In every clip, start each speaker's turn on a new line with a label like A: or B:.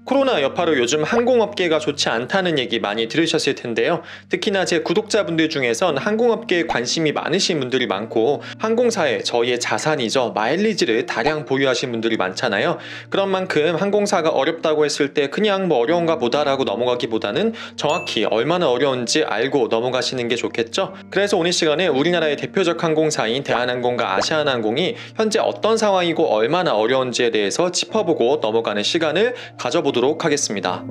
A: 코로나 여파로 요즘 항공업계가 좋지 않다는 얘기 많이 들으셨을 텐데요. 특히나 제 구독자분들 중에선 항공업계에 관심이 많으신 분들이 많고 항공사에 저희의 자산이죠. 마일리지를 다량 보유하신 분들이 많잖아요. 그런 만큼 항공사가 어렵다고 했을 때 그냥 뭐 어려운가 보다라고 넘어가기보다는 정확히 얼마나 어려운지 알고 넘어가시는 게 좋겠죠. 그래서 오늘 시간에 우리나라의 대표적 항공사인 대한항공과 아시아나항공이 현재 어떤 상황이고 얼마나 어려운지에 대해서 짚어보고 넘어가는 시간을 가져보도록 하겠습니다.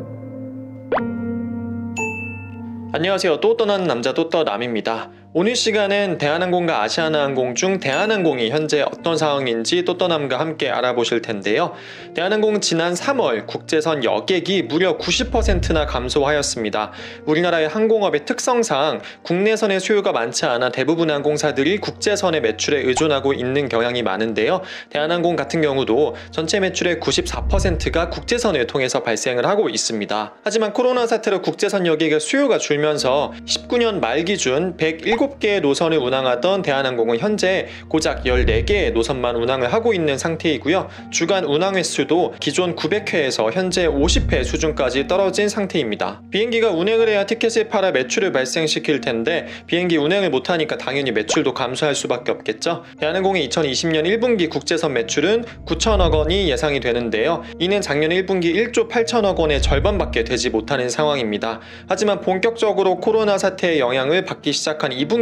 A: 안녕하세요. 또 떠나는 남자 또 떠남입니다. 오늘 시간은 대한항공과 아시아나항공 중 대한항공이 현재 어떤 상황인지 또 떠남과 함께 알아보실 텐데요. 대한항공은 지난 3월 국제선 여객이 무려 90%나 감소하였습니다. 우리나라의 항공업의 특성상 국내선의 수요가 많지 않아 대부분 항공사들이 국제선의 매출에 의존하고 있는 경향이 많은데요. 대한항공 같은 경우도 전체 매출의 94%가 국제선을 통해서 발생을 하고 있습니다. 하지만 코로나 사태로 국제선 여객의 수요가 줄면서 19년 말 기준 107개의 노선을 운항하던 대한항공은 현재 고작 14개의 노선만 운항을 하고 있는 상태이고요. 주간 운항 횟수도 기존 900회에서 현재 50회 수준까지 떨어진 상태입니다. 비행기가 운행을 해야 티켓을 팔아 매출을 발생시킬 텐데 비행기 운행을 못하니까 당연히 매출도 감소할 수밖에 없겠죠. 대한항공의 2020년 1분기 국제선 매출은 9천억 원이 예상이 되는데요. 이는 작년 1분기 1조 8천억 원의 절반밖에 되지 못하는 상황입니다. 하지만 본격적으로 코로나 사태의 영향을 받기 시작한 2분기는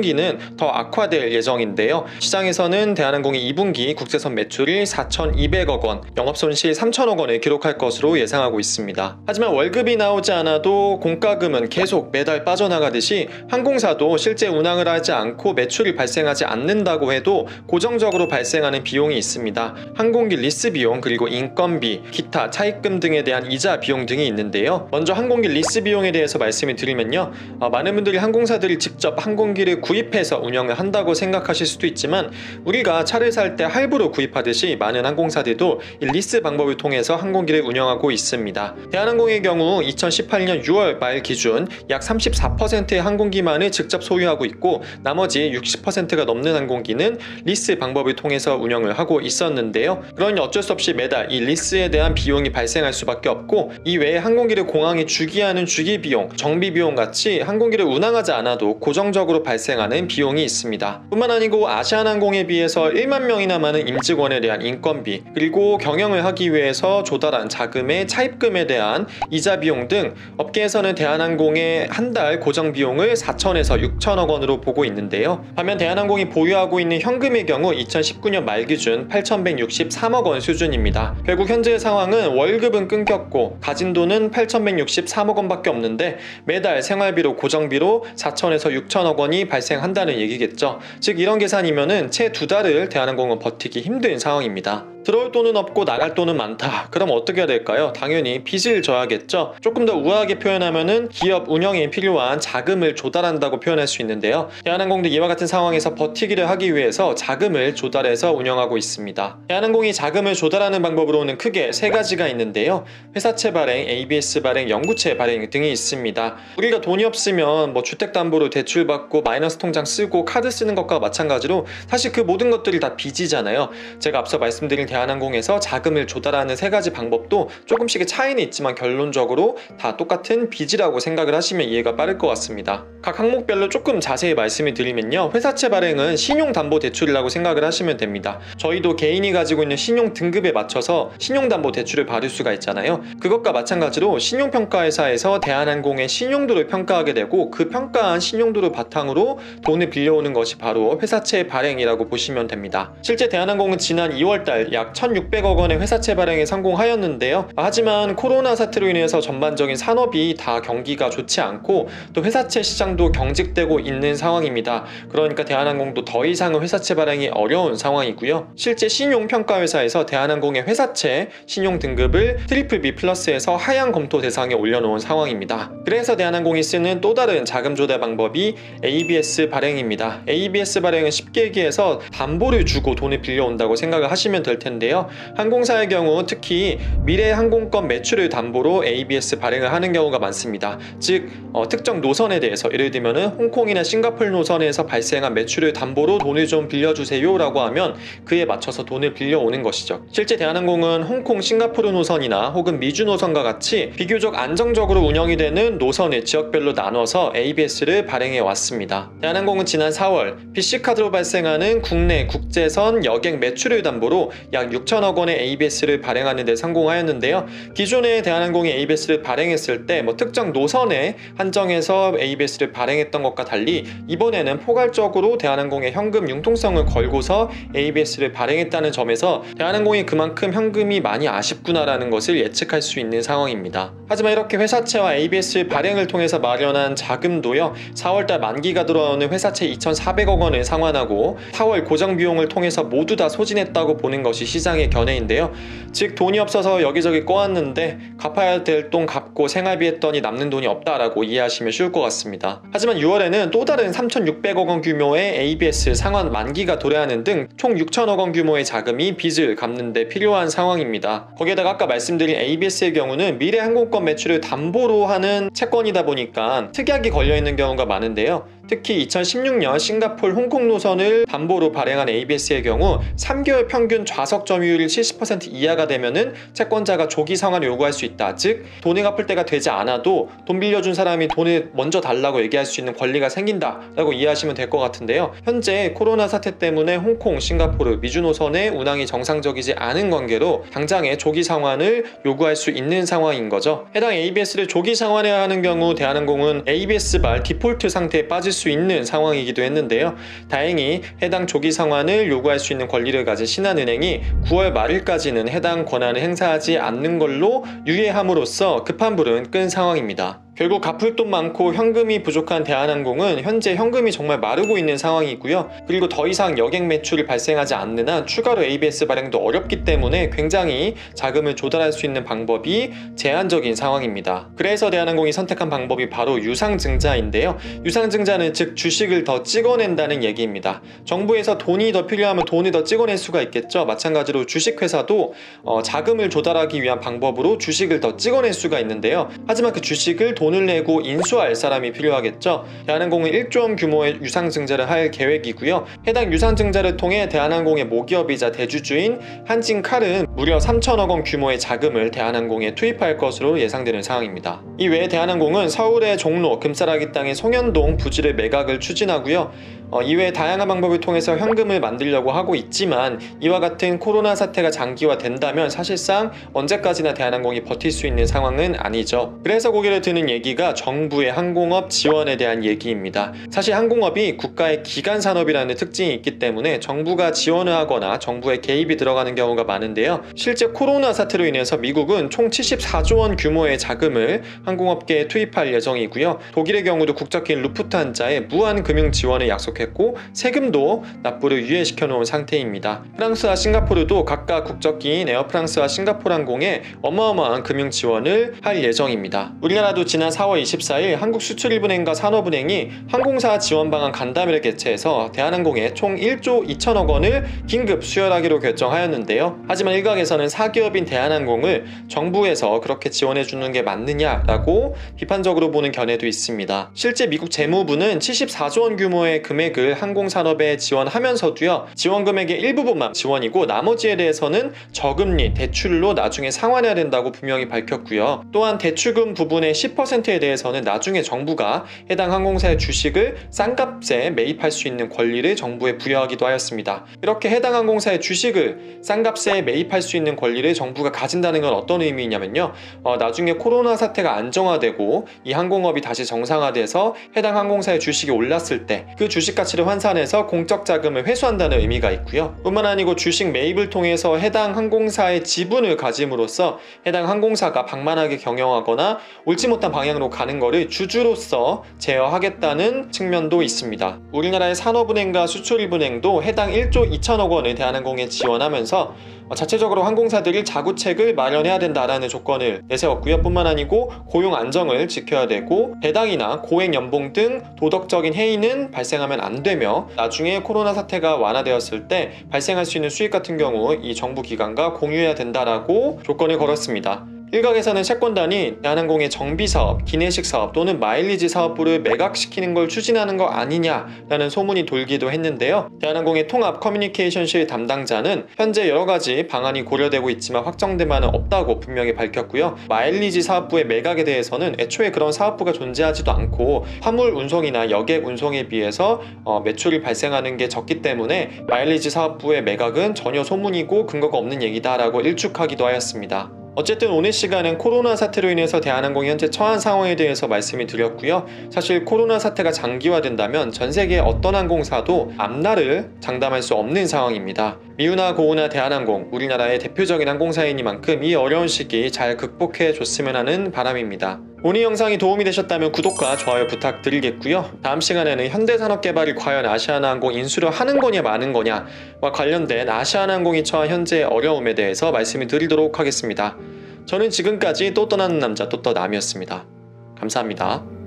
A: 더 악화될 예정인데요. 시장에서는 대한항공이 2분기 국제선 매출이 4,200억 원, 영업손실 3천억 원을 기록할 것으로 예상하고 있습니다. 하지만 월급이 나오지 않아도 공과금은 계속 매달 빠져나가듯이 항공사도 실제 운항을 하지 않고 매출이 발생하지 않는다고 해도 고정적으로 발생하는 비용이 있습니다. 항공기 리스 비용, 그리고 인건비, 기타 차입금 등에 대한 이자 비용 등이 있는데요. 먼저 항공기 리스 비용에 대해서 말씀을 드리면요. 많은 분들이 항공사들이 직접 항공기를 구입해서 운영을 한다고 생각하실 수도 있지만 우리가 차를 살 때 할부로 구입하듯이 많은 항공사들도 이 리스 방법을 통해서 항공기를 운영하고 있습니다. 대한항공의 경우 2018년 6월 말 기준 약 34%의 항공기만을 직접 소유하고 있고 나머지 60%가 넘는 항공기는 리스 방법을 통해서 운영을 하고 있었는데요. 그러니 어쩔 수 없이 매달 이 리스에 대한 비용이 발생할 수밖에 없고 이 외에 항공기를 공항에 주기하는 주기비용, 정비비용 같이 항공기를 운항하지 않아도 고정적으로 발생하는 비용이 있습니다. 뿐만 아니고 아시아나항공에 비해서 1만 명이나 많은 임직원에 대한 인건비, 그리고 경영을 하기 위해서 조달한 자금의 차입금에 대한 이자 비용 등 업계에서는 대한항공의 한 달 고정 비용을 4천에서 6천억 원으로 보고 있는데요. 반면 대한항공이 보유하고 있는 현금의 경우 2019년 말 기준 8,163억 원 수준입니다. 결국 현재의 상황은 월급은 끊겼고 가진 돈은 8,163억 원밖에 없는데 매달 생활비로 고정비로 4천에서 6천억 원이 발생한다는 얘기겠죠. 즉 이런 계산이면은 채 2달을 대한항공은 버티기 힘든 상황입니다. 들어올 돈은 없고 나갈 돈은 많다. 그럼 어떻게 해야 될까요? 당연히 빚을 져야겠죠. 조금 더 우아하게 표현하면은 기업 운영에 필요한 자금을 조달한다고 표현할 수 있는데요. 대한항공도 이와 같은 상황에서 버티기를 하기 위해서 자금을 조달해서 운영하고 있습니다. 대한항공이 자금을 조달하는 방법으로는 크게 3가지가 있는데요. 회사채 발행, ABS 발행, 영구채 발행 등이 있습니다. 우리가 돈이 없으면 뭐 주택담보로 대출받고 마이너스 통장 쓰고 카드 쓰는 것과 마찬가지로 사실 그 모든 것들이 다 빚이잖아요. 제가 앞서 말씀드린 대한항공에서 자금을 조달하는 3가지 방법도 조금씩의 차이는 있지만 결론적으로 다 똑같은 빚이라고 생각을 하시면 이해가 빠를 것 같습니다. 각 항목별로 조금 자세히 말씀을 드리면요. 회사채 발행은 신용담보대출이라고 생각을 하시면 됩니다. 저희도 개인이 가지고 있는 신용 등급에 맞춰서 신용담보대출을 받을 수가 있잖아요. 그것과 마찬가지로 신용평가회사에서 대한항공의 신용도를 평가하게 되고 그 평가한 신용도를 바탕으로 돈을 빌려오는 것이 바로 회사채 발행이라고 보시면 됩니다. 실제 대한항공은 지난 2월달 약 1,600억 원의 회사채 발행에 성공하였는데요. 하지만 코로나 사태로 인해서 전반적인 산업이 다 경기가 좋지 않고 또 회사채 시장도 경직되고 있는 상황입니다. 그러니까 대한항공도 더 이상은 회사채 발행이 어려운 상황이고요. 실제 신용평가회사에서 대한항공의 회사채 신용 등급을 BBB 플러스에서 하향 검토 대상에 올려놓은 상황입니다. 그래서 대한항공이 쓰는 또 다른 자금 조달 방법이 ABS 발행입니다. ABS 발행은 쉽게 얘기해서 담보를 주고 돈을 빌려온다고 생각을 하시면 될 텐데 텐데요. 항공사의 경우 특히 미래 항공권 매출을 담보로 ABS 발행을 하는 경우가 많습니다. 즉 특정 노선에 대해서 예를 들면 홍콩이나 싱가포르 노선에서 발생한 매출을 담보로 돈을 좀 빌려주세요 라고 하면 그에 맞춰서 돈을 빌려오는 것이죠. 실제 대한항공은 홍콩, 싱가포르 노선이나 혹은 미주 노선과 같이 비교적 안정적으로 운영이 되는 노선을 지역별로 나눠서 ABS를 발행해 왔습니다. 대한항공은 지난 4월 PC카드로 발생하는 국내 국제선 여객 매출을 담보로 약 6천억 원의 ABS를 발행하는 데 성공하였는데요. 기존에 대한항공이 ABS를 발행했을 때 특정 노선에 한정해서 ABS를 발행했던 것과 달리 이번에는 포괄적으로 대한항공의 현금 융통성을 걸고서 ABS를 발행했다는 점에서 대한항공이 그만큼 현금이 많이 아쉽구나라는 것을 예측할 수 있는 상황입니다. 하지만 이렇게 회사채와 ABS 발행을 통해서 마련한 자금도요, 4월달 만기가 들어오는 회사채 2,400억 원을 상환하고 4월 고정비용을 통해서 모두 다 소진했다고 보는 것이 시장의 견해인데요. 즉 돈이 없어서 여기저기 꼬았는데 갚아야 될 돈 갚고 생활비 했더니 남는 돈이 없다라고 이해하시면 쉬울 것 같습니다. 하지만 6월에는 또 다른 3,600억 원 규모의 ABS 상환 만기가 도래하는 등 총 6천억 원 규모의 자금이 빚을 갚는 데 필요한 상황입니다. 거기에다가 아까 말씀드린 ABS의 경우는 미래 항공권 매출을 담보로 하는 채권이다 보니까 특약이 걸려있는 경우가 많은데요. 특히 2016년 싱가포르, 홍콩 노선을 담보로 발행한 ABS의 경우 3개월 평균 좌석 점유율이 70% 이하가 되면은 채권자가 조기 상환을 요구할 수 있다. 즉 돈을 갚을 때가 되지 않아도 돈 빌려준 사람이 돈을 먼저 달라고 얘기할 수 있는 권리가 생긴다라고 이해하시면 될 것 같은데요. 현재 코로나 사태 때문에 홍콩, 싱가포르, 미주 노선의 운항이 정상적이지 않은 관계로 당장에 조기 상환을 요구할 수 있는 상황인 거죠. 해당 ABS를 조기 상환해야 하는 경우 대한항공은 ABS발 디폴트 상태에 빠질 수 있는 상황이기도 했는데요. 다행히 해당 조기 상환을 요구할 수 있는 권리를 가진 신한은행이 9월 말일까지는 해당 권한을 행사하지 않는 걸로 유예함으로써 급한 불은 끈 상황입니다. 결국 갚을 돈 많고 현금이 부족한 대한항공은 현재 현금이 정말 마르고 있는 상황이고요. 그리고 더 이상 여객 매출이 발생하지 않는 한 추가로 ABS 발행도 어렵기 때문에 굉장히 자금을 조달할 수 있는 방법이 제한적인 상황입니다. 그래서 대한항공이 선택한 방법이 바로 유상증자인데요. 유상증자는 즉 주식을 더 찍어낸다는 얘기입니다. 정부에서 돈이 더 필요하면 돈을 더 찍어낼 수가 있겠죠. 마찬가지로 주식회사도 자금을 조달하기 위한 방법으로 주식을 더 찍어낼 수가 있는데요. 하지만 그 주식을 돈을 내고 인수할 사람이 필요하겠죠. 대한항공은 1조 원 규모의 유상증자를 할 계획이고요. 해당 유상증자를 통해 대한항공의 모기업이자 대주주인 한진칼은 무려 3천억 원 규모의 자금을 대한항공에 투입할 것으로 예상되는 상황입니다. 이외에 대한항공은 서울의 종로 금싸라기 땅의 송현동 부지를 매각을 추진하고요. 이외에 다양한 방법을 통해서 현금을 만들려고 하고 있지만 이와 같은 코로나 사태가 장기화된다면 사실상 언제까지나 대한항공이 버틸 수 있는 상황은 아니죠. 그래서 고개를 드는 얘기가 정부의 항공업 지원에 대한 얘기입니다. 사실 항공업이 국가의 기간 산업이라는 특징이 있기 때문에 정부가 지원을 하거나 정부의 개입이 들어가는 경우가 많은데요. 실제 코로나 사태로 인해서 미국은 총 74조 원 규모의 자금을 항공업계에 투입할 예정이고요. 독일의 경우도 국적기인 루프트한자에 무한 금융 지원을 약속했고 세금도 납부를 유예시켜 놓은 상태입니다. 프랑스와 싱가포르도 각각 국적기인 에어프랑스와 싱가포르 항공에 어마어마한 금융 지원을 할 예정입니다. 우리나라도 지난 4월 24일 한국수출입은행과 산업은행이 항공사 지원 방안 간담회를 개최해서 대한항공에 총 1조 2천억 원을 긴급 수혈하기로 결정하였는데요. 하지만 일각에서는 사기업인 대한항공을 정부에서 그렇게 지원해주는 게 맞느냐라고 비판적으로 보는 견해도 있습니다. 실제 미국 재무부는 74조 원 규모의 금액을 항공산업에 지원하면서도요, 지원 금액의 일부분만 지원이고 나머지에 대해서는 저금리, 대출로 나중에 상환해야 된다고 분명히 밝혔고요. 또한 대출금 부분의 10%에 대해서는 나중에 정부가 해당 항공사의 주식을 싼값에 매입할 수 있는 권리를 정부에 부여하기도 하였습니다. 이렇게 해당 항공사의 주식을 싼값에 매입할 수 있는 권리를 정부가 가진다는 건 어떤 의미냐면요, 나중에 코로나 사태가 안정화되고 이 항공업이 다시 정상화돼서 해당 항공사의 주식이 올랐을 때 그 주식 가치를 환산해서 공적 자금을 회수한다는 의미가 있고요. 뿐만 아니고 주식 매입을 통해서 해당 항공사의 지분을 가짐으로써 해당 항공사가 방만하게 경영하거나 옳지 못한 방향으로 가는 것을 주주로서 제어하겠다는 측면도 있습니다. 우리나라의 산업은행과 수출입은행도 해당 1조 2천억 원을 대한항공에 지원하면서 자체적으로 항공사들이 자구책을 마련해야 된다라는 조건을 내세웠고요. 뿐만 아니고 고용 안정을 지켜야 되고 배당이나 고액 연봉 등 도덕적인 해이는 발생하면 안 되며 나중에 코로나 사태가 완화되었을 때 발생할 수 있는 수익 같은 경우 이 정부 기관과 공유해야 된다라고 조건을 걸었습니다. 일각에서는 채권단이 대한항공의 정비사업, 기내식 사업 또는 마일리지 사업부를 매각시키는 걸 추진하는 거 아니냐라는 소문이 돌기도 했는데요. 대한항공의 통합 커뮤니케이션실 담당자는 현재 여러가지 방안이 고려되고 있지만 확정된 바는 없다고 분명히 밝혔고요. 마일리지 사업부의 매각에 대해서는 애초에 그런 사업부가 존재하지도 않고 화물 운송이나 여객 운송에 비해서 매출이 발생하는 게 적기 때문에 마일리지 사업부의 매각은 전혀 소문이고 근거가 없는 얘기다라고 일축하기도 하였습니다. 어쨌든 오늘 시간은 코로나 사태로 인해서 대한항공이 현재 처한 상황에 대해서 말씀을 드렸고요. 사실 코로나 사태가 장기화된다면 전 세계 어떤 항공사도 앞날을 장담할 수 없는 상황입니다. 미우나 고우나 대한항공, 우리나라의 대표적인 항공사이니만큼 이 어려운 시기 잘 극복해 줬으면 하는 바람입니다. 오늘 영상이 도움이 되셨다면 구독과 좋아요 부탁드리겠고요. 다음 시간에는 현대산업개발이 과연 아시아나항공 인수를 하는 거냐 마는 거냐와 관련된 아시아나항공이 처한 현재의 어려움에 대해서 말씀을 드리도록 하겠습니다. 저는 지금까지 또 떠나는 남자 또떠남이었습니다. 감사합니다.